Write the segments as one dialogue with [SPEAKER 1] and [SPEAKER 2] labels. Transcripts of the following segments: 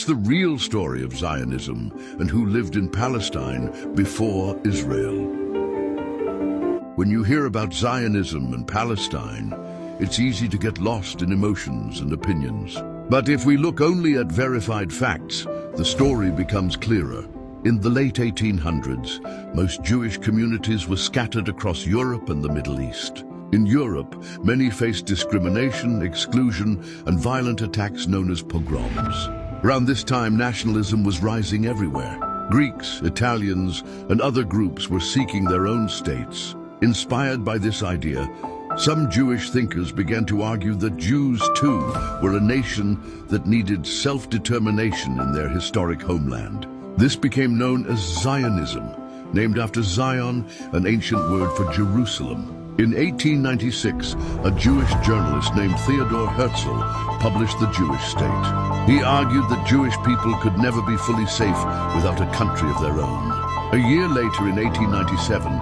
[SPEAKER 1] What's the real story of Zionism and who lived in Palestine before Israel? When you hear about Zionism and Palestine, it's easy to get lost in emotions and opinions. But if we look only at verified facts, the story becomes clearer. In the late 1800s, most Jewish communities were scattered across Europe and the Middle East. In Europe, many faced discrimination, exclusion, and violent attacks known as pogroms. Around this time, nationalism was rising everywhere. Greeks, Italians, and other groups were seeking their own states. Inspired by this idea, some Jewish thinkers began to argue that Jews, too, were a nation that needed self-determination in their historic homeland. This became known as Zionism, named after Zion, an ancient word for Jerusalem. In 1896, a Jewish journalist named Theodor Herzl published The Jewish State. He argued that Jewish people could never be fully safe without a country of their own. A year later, in 1897,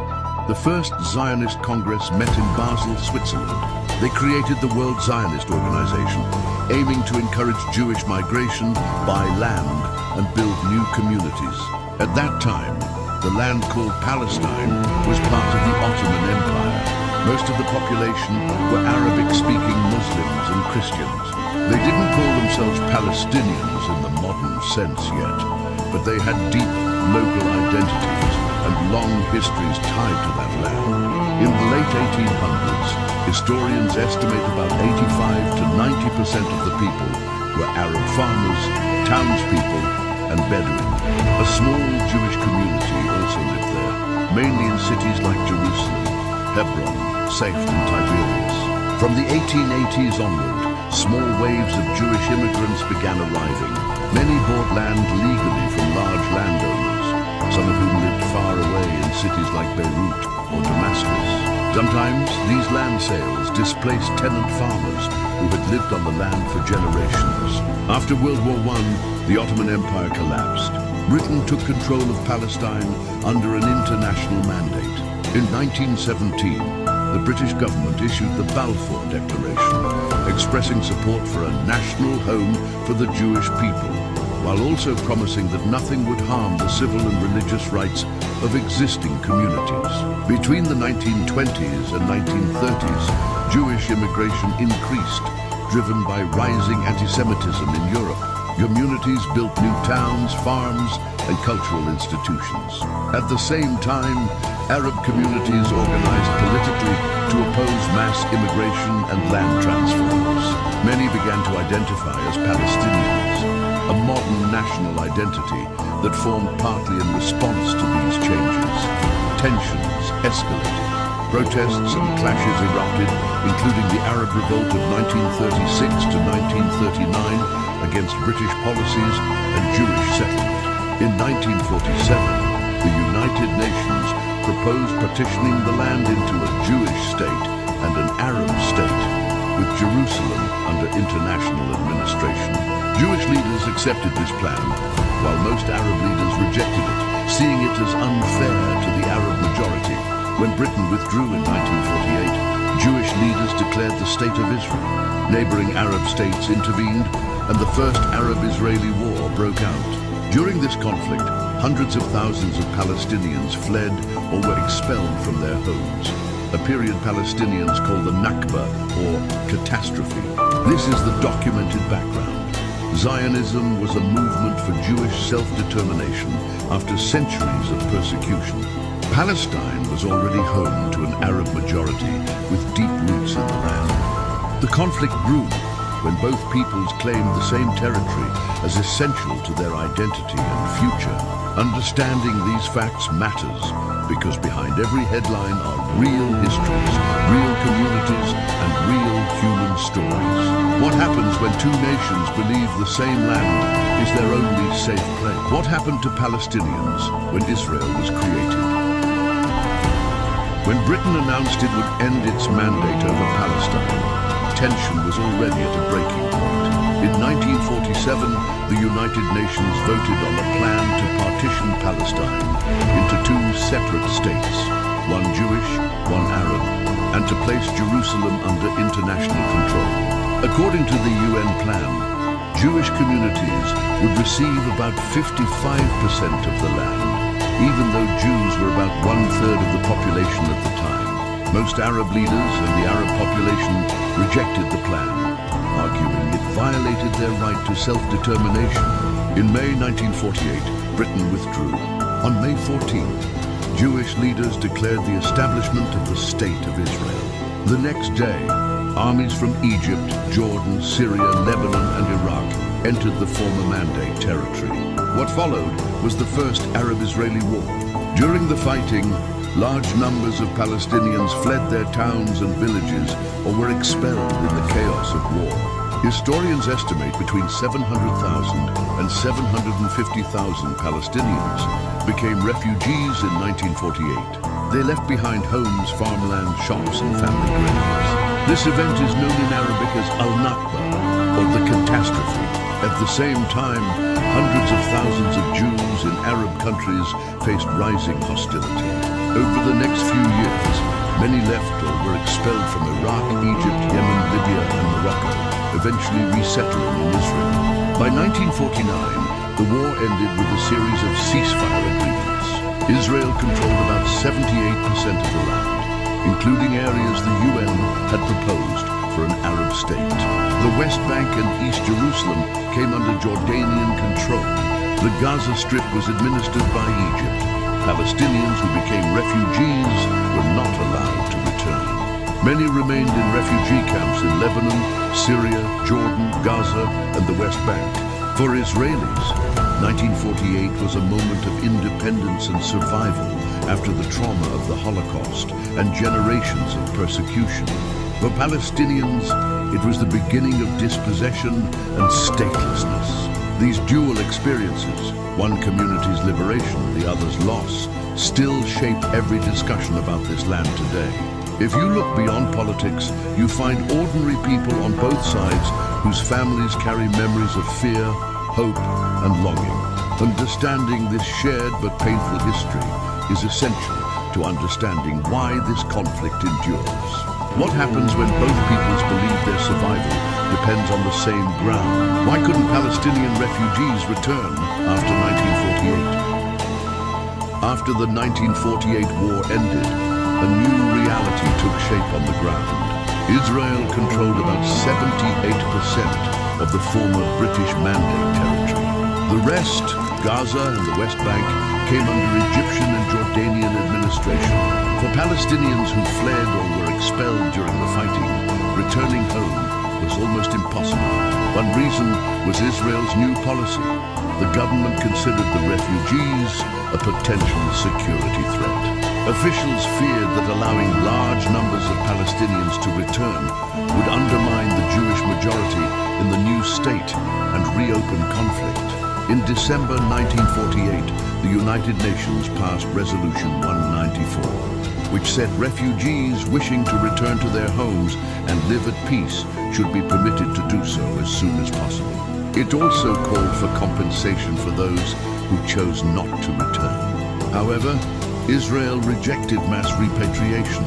[SPEAKER 1] the first Zionist Congress met in Basel, Switzerland. They created the World Zionist Organization, aiming to encourage Jewish migration, buy land, and build new communities. At that time, the land called Palestine was part of the Ottoman Empire. Most of the population were Arabic-speaking Muslims and Christians. They didn't call themselves Palestinians in the modern sense yet, but they had deep local identities and long histories tied to that land. In the late 1800s, historians estimate about 85 to 90% of the people were Arab farmers, townspeople, and Bedouin. A small Jewish community also lived there, mainly in cities like Jerusalem, Hebron, Safed, and Tiberias. From the 1880s onward, small waves of Jewish immigrants began arriving. Many bought land legally from large landowners, some of whom lived far away in cities like Beirut or Damascus. Sometimes these land sales displaced tenant farmers who had lived on the land for generations. After World War I, the Ottoman Empire collapsed. Britain took control of Palestine under an international mandate. In 1917, the British government issued the Balfour Declaration, expressing support for a national home for the Jewish people, while also promising that nothing would harm the civil and religious rights of existing communities. Between the 1920s and 1930s, Jewish immigration increased, driven by rising anti-Semitism in Europe. Communities built new towns, farms, and cultural institutions. At the same time, Arab communities organized politically to oppose mass immigration and land transfers. Many began to identify as Palestinians, a modern national identity that formed partly in response to these changes. Tensions escalated. Protests and clashes erupted, including the Arab Revolt of 1936 to 1939 against British policies and Jewish settlement. In 1947, the United Nations proposed partitioning the land into a Jewish state and an Arab state, with Jerusalem under international administration. Jewish leaders accepted this plan, while most Arab leaders rejected it, seeing it as unfair to the Arab majority. When Britain withdrew in 1948, Jewish leaders declared the State of Israel. Neighboring Arab states intervened, and the first Arab-Israeli war broke out. During this conflict, hundreds of thousands of Palestinians fled or were expelled from their homes, a period Palestinians call the Nakba, or catastrophe. This is the documented background. Zionism was a movement for Jewish self-determination after centuries of persecution. Palestine was already home to an Arab majority with deep roots in the land. The conflict grew when both peoples claimed the same territory as essential to their identity and future. Understanding these facts matters because behind every headline are real histories, real communities, and real human stories. What happens when two nations believe the same land is their only safe place? What happened to Palestinians when Israel was created? When Britain announced it would end its mandate over Palestine, tension was already at a breaking point. In 1947, the United Nations voted on a plan to partition Palestine into two separate states, one Jewish, one Arab, and to place Jerusalem under international control. According to the UN plan, Jewish communities would receive about 55% of the land, even though Jews were about 1/3 of the population at the time. Most Arab leaders and the Arab population rejected the plan, arguing it violated their right to self-determination. In May 1948, Britain withdrew. On May 14th, Jewish leaders declared the establishment of the State of Israel. The next day, armies from Egypt, Jordan, Syria, Lebanon, and Iraq entered the former Mandate territory. What followed was the First Arab-Israeli War. During the fighting, large numbers of Palestinians fled their towns and villages or were expelled in the chaos of war. Historians estimate between 700,000 and 750,000 Palestinians became refugees in 1948. They left behind homes, farmland, shops, and family graves. This event is known in Arabic as Al-Nakba, or the catastrophe. At the same time, hundreds of thousands of Jews in Arab countries faced rising hostility. Over the next few years, many left or were expelled from Iraq, Egypt, Yemen, Libya, and Morocco, eventually resettling in Israel. By 1949, the war ended with a series of ceasefire agreements. Israel controlled about 78% of the land, including areas the UN had proposed for an Arab state. The West Bank and East Jerusalem came under Jordanian control. The Gaza Strip was administered by Egypt. Palestinians who became refugees were not allowed to return. Many remained in refugee camps in Lebanon, Syria, Jordan, Gaza, and the West Bank. For Israelis, 1948 was a moment of independence and survival after the trauma of the Holocaust and generations of persecution. For Palestinians, it was the beginning of dispossession and statelessness. These dual experiences, one community's liberation, the other's loss, still shape every discussion about this land today. If you look beyond politics, you find ordinary people on both sides whose families carry memories of fear, hope, and longing. Understanding this shared but painful history is essential to understanding why this conflict endures. What happens when both peoples believe their survival depends on the same ground? Why couldn't Palestinian refugees return after 1948? After the 1948 war ended, a new reality took shape on the ground. Israel controlled about 78% of the former British Mandate territory. The rest, Gaza and the West Bank, came under Egyptian and Jordanian administration. For Palestinians who fled or were expelled during the fighting, returning home was almost impossible. One reason was Israel's new policy. The government considered the refugees a potential security threat. Officials feared that allowing large numbers of Palestinians to return would undermine the Jewish majority in the new state and reopen conflict. In December 1948, the United Nations passed Resolution 194, which said refugees wishing to return to their homes and live at peace should be permitted to do so as soon as possible. It also called for compensation for those who chose not to return. However, Israel rejected mass repatriation,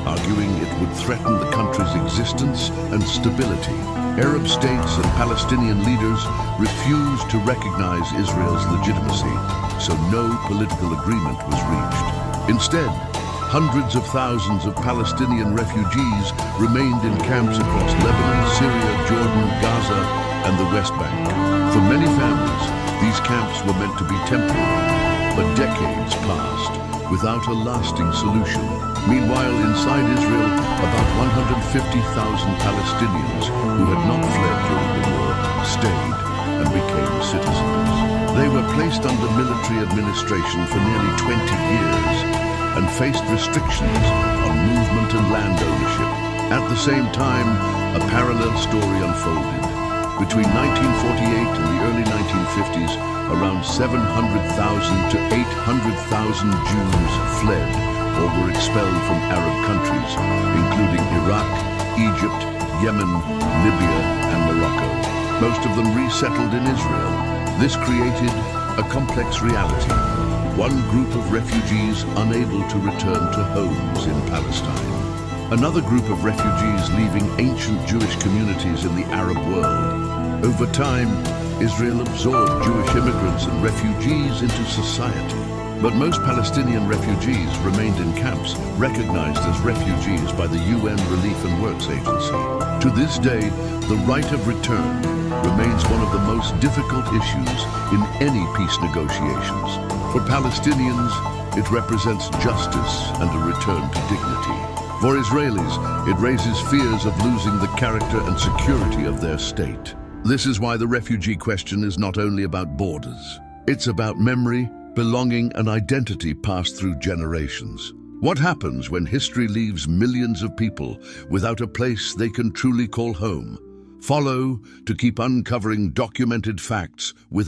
[SPEAKER 1] arguing it would threaten the country's existence and stability. Arab states and Palestinian leaders refused to recognize Israel's legitimacy, so no political agreement was reached. Instead, hundreds of thousands of Palestinian refugees remained in camps across Lebanon, Syria, Jordan, Gaza, and the West Bank. For many families, these camps were meant to be temporary, but decades passed without a lasting solution. Meanwhile, inside Israel, about 150,000 Palestinians who had not fled during the war stayed and became citizens. They were placed under military administration for nearly 20 years and faced restrictions on movement and land ownership. At the same time, a parallel story unfolded. Between 1948 and the early 1950s, around 700,000 to 800,000 Jews fled or were expelled from Arab countries, including Iraq, Egypt, Yemen, Libya, and Morocco. Most of them resettled in Israel. This created a complex reality. One group of refugees unable to return to homes in Palestine. Another group of refugees leaving ancient Jewish communities in the Arab world. Over time, Israel absorbed Jewish immigrants and refugees into society. But most Palestinian refugees remained in camps, recognized as refugees by the UN Relief and Works Agency. To this day, the right of return remains one of the most difficult issues in any peace negotiations. For Palestinians, it represents justice and a return to dignity. For Israelis, it raises fears of losing the character and security of their state. This is why the refugee question is not only about borders. It's about memory, belonging, and identity passed through generations. What happens when history leaves millions of people without a place they can truly call home? Follow to keep uncovering documented facts with